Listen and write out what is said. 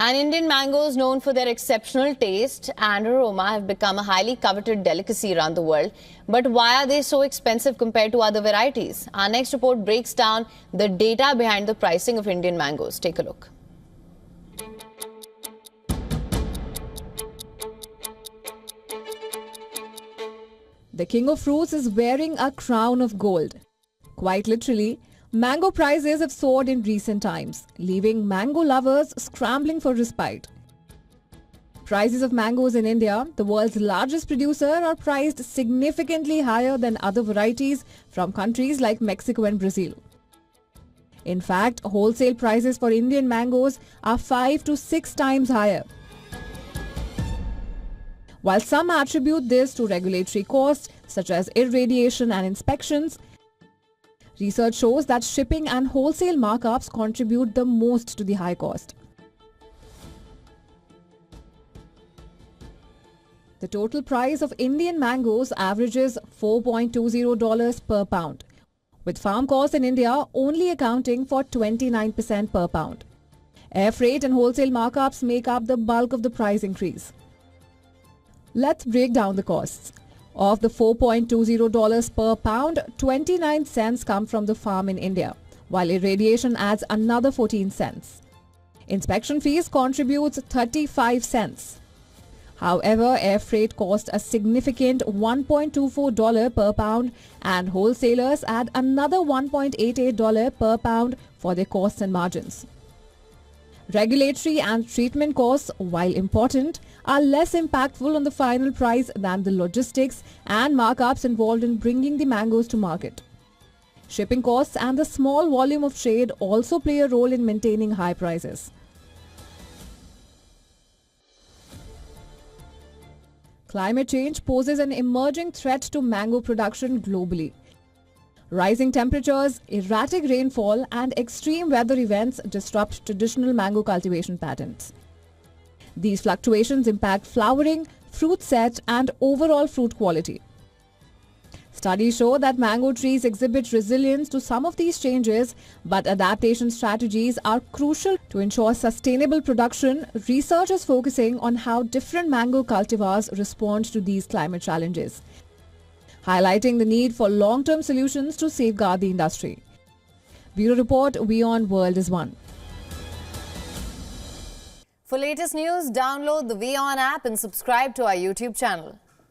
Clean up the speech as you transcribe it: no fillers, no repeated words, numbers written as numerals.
And Indian mangoes, known for their exceptional taste and aroma, have become a highly coveted delicacy around the world. But why are they so expensive compared to other varieties? Our next report breaks down the data behind the pricing of Indian mangoes. Take a look. The king of fruits is wearing a crown of gold. Quite literally, mango prices have soared in recent times, leaving mango lovers scrambling for respite. Prices of mangoes in India, the world's largest producer, are priced significantly higher than other varieties from countries like Mexico and Brazil. In fact, wholesale prices for Indian mangoes are 5 to 6 times higher. While some attribute this to regulatory costs such as irradiation and inspections, research shows that shipping and wholesale markups contribute the most to the high cost. The total price of Indian mangoes averages $4.20 per pound, with farm costs in India only accounting for 29% per pound. Air freight and wholesale markups make up the bulk of the price increase. Let's break down the costs. Of the $4.20 per pound, 29 cents come from the farm in India, while irradiation adds another 14 cents. Inspection fees contributes 35 cents. However, air freight costs a significant $1.24 per pound and wholesalers add another $1.88 per pound for their costs and margins. Regulatory and treatment costs, while important, are less impactful on the final price than the logistics and markups involved in bringing the mangoes to market. Shipping costs and the small volume of trade also play a role in maintaining high prices. Climate change poses an emerging threat to mango production globally. Rising temperatures, erratic rainfall, and extreme weather events disrupt traditional mango cultivation patterns. These fluctuations impact flowering, fruit set, and overall fruit quality. Studies show that mango trees exhibit resilience to some of these changes, but adaptation strategies are crucial to ensure sustainable production. Research is focusing on how different mango cultivars respond to these climate challenges, highlighting the need for long-term solutions to safeguard the industry. Bureau Report, WION World is One. For latest news, download the WION app and subscribe to our YouTube channel.